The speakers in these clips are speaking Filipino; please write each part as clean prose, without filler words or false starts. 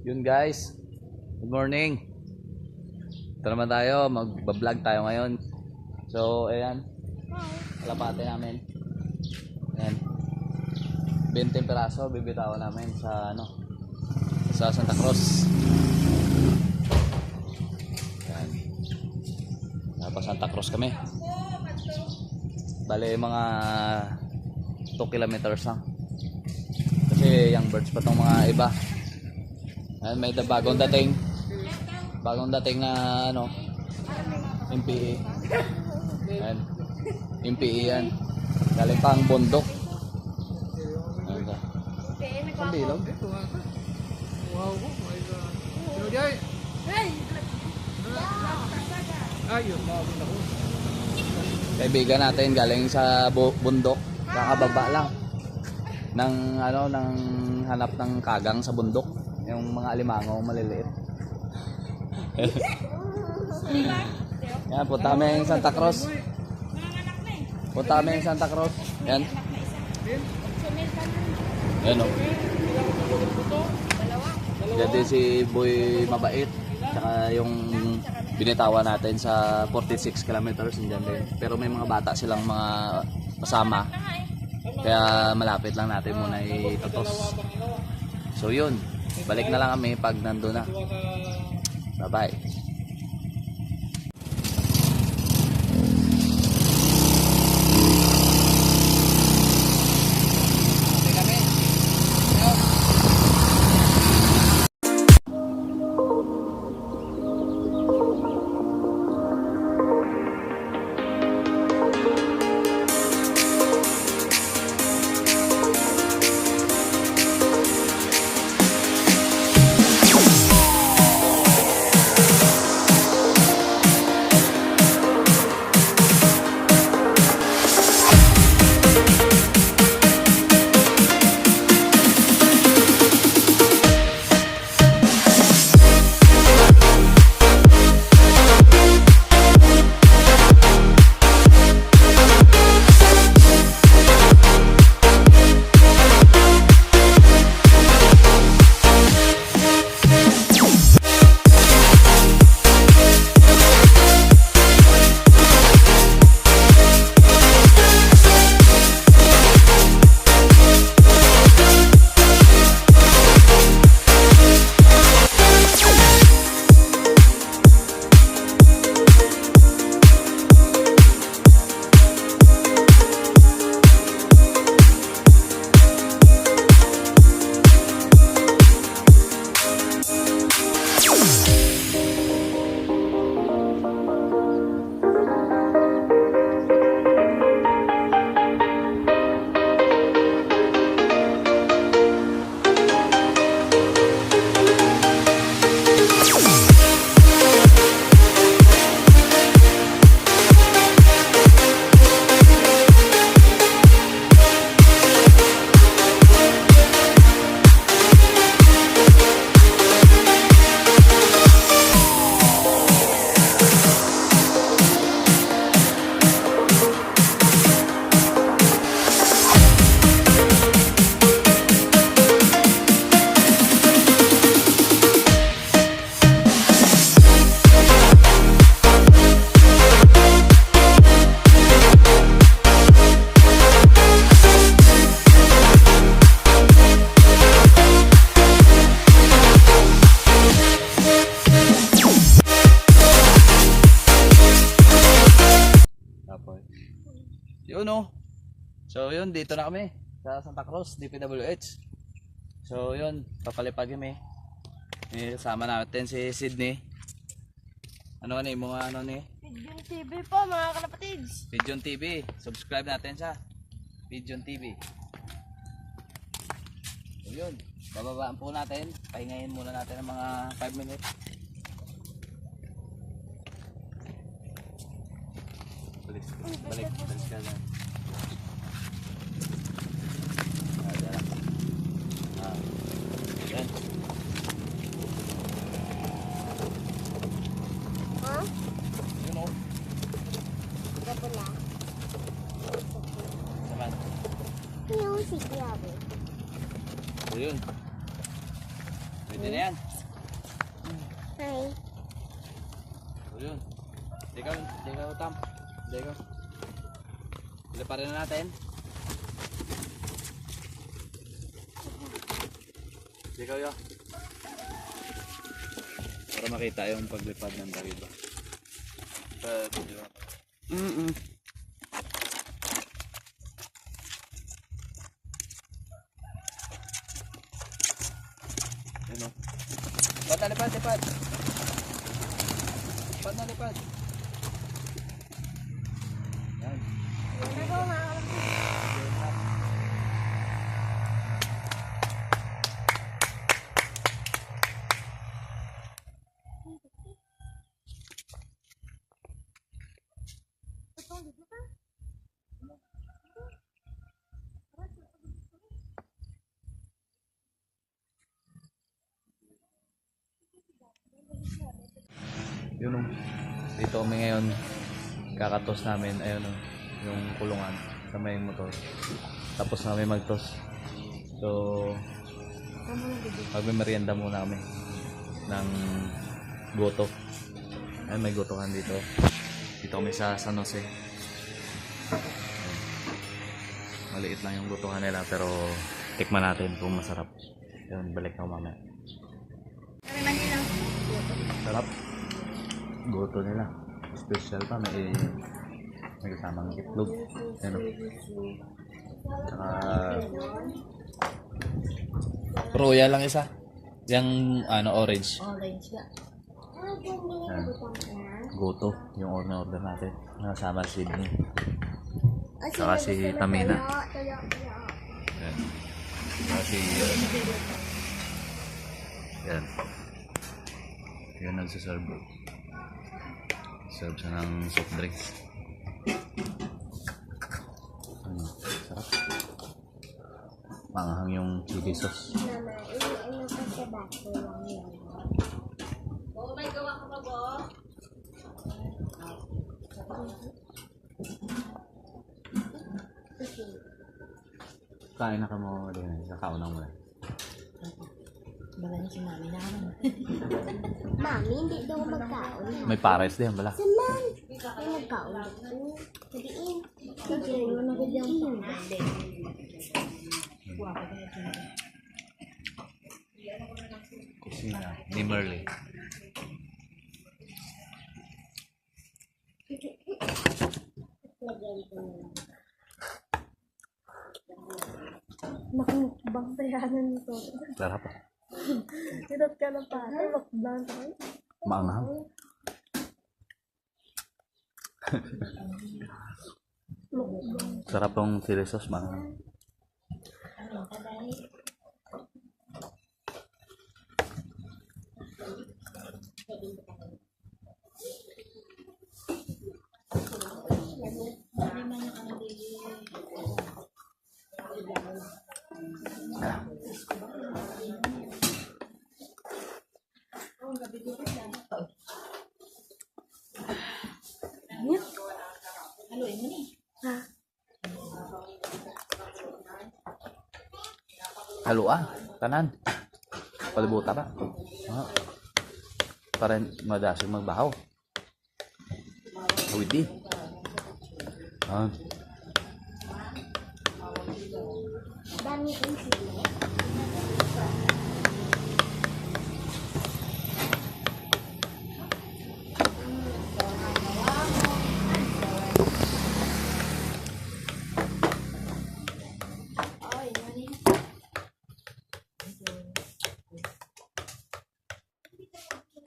Yun guys, good morning. Ito naman tayo, mag-vlog tayo ngayon. So ayan, kalapate namin. Ayan, 20 piraso bibitawan namin sa sa Santa Cruz. Ayan, napa Santa Cruz kami. Bale mga 2 kilometers lang. Kasi young birds pa tong mga iba. Ayan, may bagong dating na MPE. Ayan, MPE yan, galing pang bundok. Ayan ka ang bilog. Wow, my God. Sino diyan? Ayun, mabot ako. Kaibigan natin galing sa bundok, kakababa lang ng hanap ng kagang sa bundok, yung mga alimango maliliit. Yan, punta kami yung Santa Cruz. Punta kami yung Santa Cruz. Yan. Yan o. Yan din si Boy Mabait. Tsaka yung binitawan natin sa 46 kilometers. Yan din. Pero may mga bata silang mga kasama. Kaya malapit lang natin muna itutos. So yun. Balik na lang kami pag nandun na. Bye bye. Yun o. So yun, dito na kami sa Santa Cruz, DPWH. So yun, papalipag kami. Kasama natin si Sydney. Ano ni mga ni? Pigeon TV po mga kalapatids. Pigeon TV, subscribe natin sa Pigeon TV. So yun, bababaan po natin. Pahingayin muna natin ng mga 5 minutes. Balik ka lang. Yan. Ha? Yun o. Gabo na. Saman. Music yabe. So yun. Pwede na yan. Hi. So yun. Dikaw Tam. Dikaw. Liparin na natin. Dikaw yo. Para makita yung paglipad ng dariba. Ano? Lipad na, lipad. Lipad na, lipad. Yan. Nako mga kalapatids. Yun o. Dito kami ngayon. Kakatos namin. Ayun o. Yung kulungan. Sa may motor. Tapos na kami magtos. So, magme-merienda muna kami. Ng goto. Ayun, may gotohan dito. Dito kami sa San Jose. Maliit lang yung gotohan nila. Pero, tikman natin kung masarap. Ayun, balik na mamaya. Sarap. Goto nila. Special pa. May kasamang itlog. Ano? Tsaka royal lang isa. Yung ano, orange. Yan. Goto. Yung order natin. Nasama si Sydney. Tsaka si Tamina. Yan. Tsaka si yan. Yan nagsaserve. Serve siya ng soft drinks. Sarap. Manghang yung chili sauce. Oh my gawa ka ba bo? Kain na ka mo din. Kakaunang mo na. Bala niya si mami na naman. Mami, hindi daw magkaon. May pares din bala. Saman! May nagkaon dito. Sabihin. Sige, mo na gudang pa. Kusina ni Merle. Makikbang bayanan nito. Sarap. Hirap ka na pa. Makbang tayo. Maanghang. Sarap tong chili sauce, maanghang. Haluin mo ni. Ha? Halo tanan. Palibuta ba? Ah. Para madasig magbahaw. Awid di. Ah. Dami yung sila.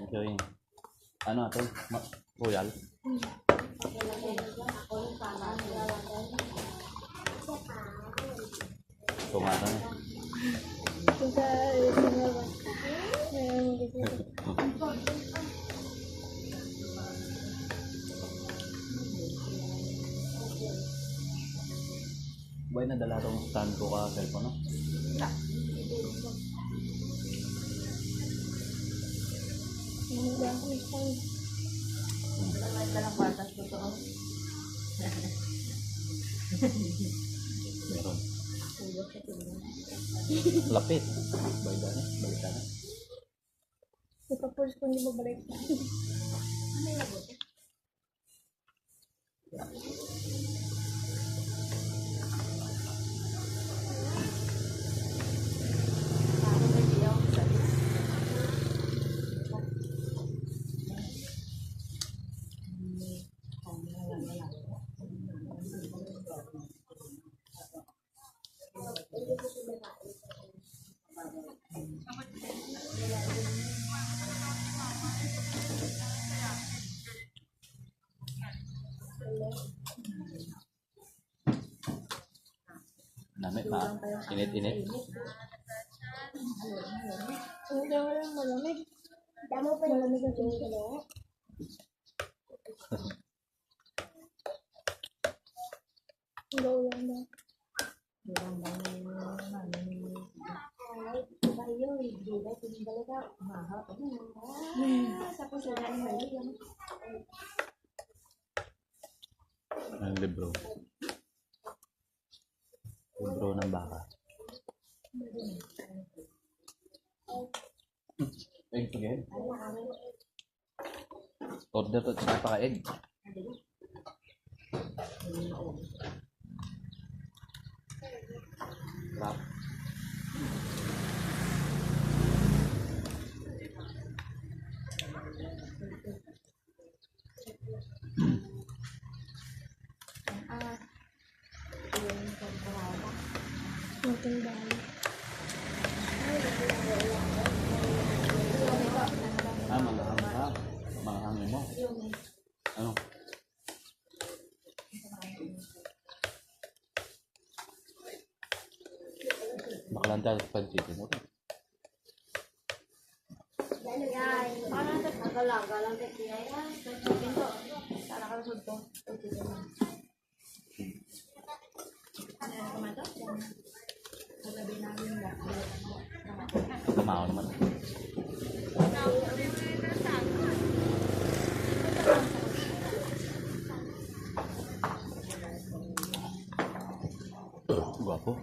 Ito yung ano ito? Royal. Tomato na. Bay nadala tong stand ko ka cellphone no? Dalang patas ko to. Meron. Lapit. Balikan na. Balikan na. Ipapulse ko hindi mo balik. Namit ma. Init-init. Hindi mo lang malamig. Damo pa malamig ang tingin ko na. Hindi ulan na. Ay, iba yun. Hindi ba? Tinibalik ka. Mahal. Tapos wala na mali yan. Ang libro. Libro ng baka. Egg again. Order to sa paka-egg. Wrap. Matang dahil. Manghang ka. Manghangin mo. Ano? Makalanta sa pag-chicken mo. Kamao naman. Guwapo.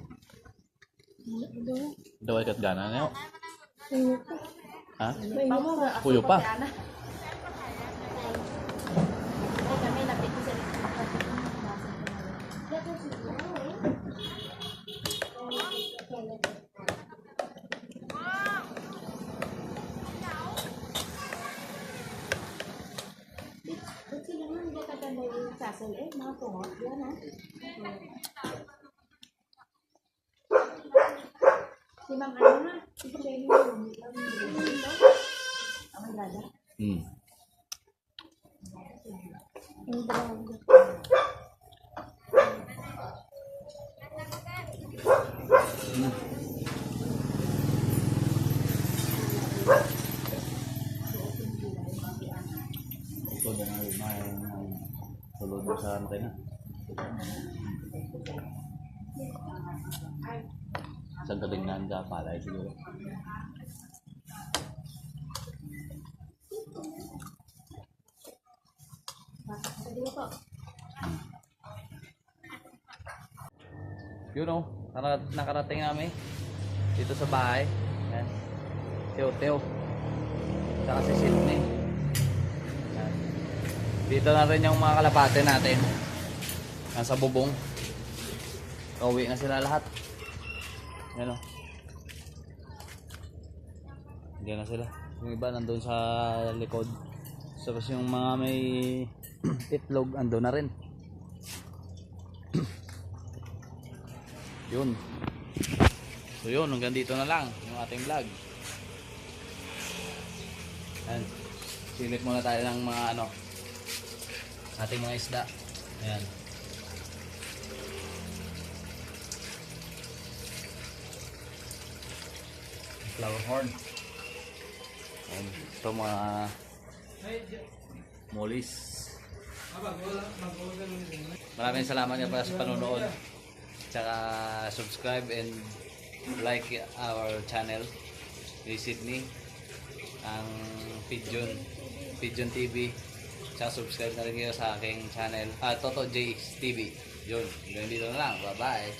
Daw ay katgana na yun. Mainit pa. Ha? Mainit pa. Puyo pa. Kasi naman hindi ka ganda yung sasal eh. Mga tungot. Yan ha. Si Ma'am ano na? Ito ba yung ang ganda? Ang ganda. Ito na nga yung tulog mo sa ano na. Isang katingnan ka pala siguro. Yun o, nakarating namin dito sa bahay. Yan. Teo. Saka si Sydney. Yan. Dito na rin yung mga kalapate natin. Nasa bubong. Uwi na sila lahat. Yan o. Hindi na sila. Yung iba nandun sa likod. Tapos yung mga may itlog andun na rin. Yun. So yun, hanggang dito na lang yung ating vlog. Ayan. Silip muna tayo ng mga ano, ating mga isda. Ayan. Flower horn. Ayan. Ito mga molis. Maraming salamat nga pala sa panonood. Tsaka subscribe and like our channel. Visit me ang Pigeon TV. Tsaka subscribe na rin kayo sa aking channel Toto JX TV. Yun, dito na lang. Bye bye.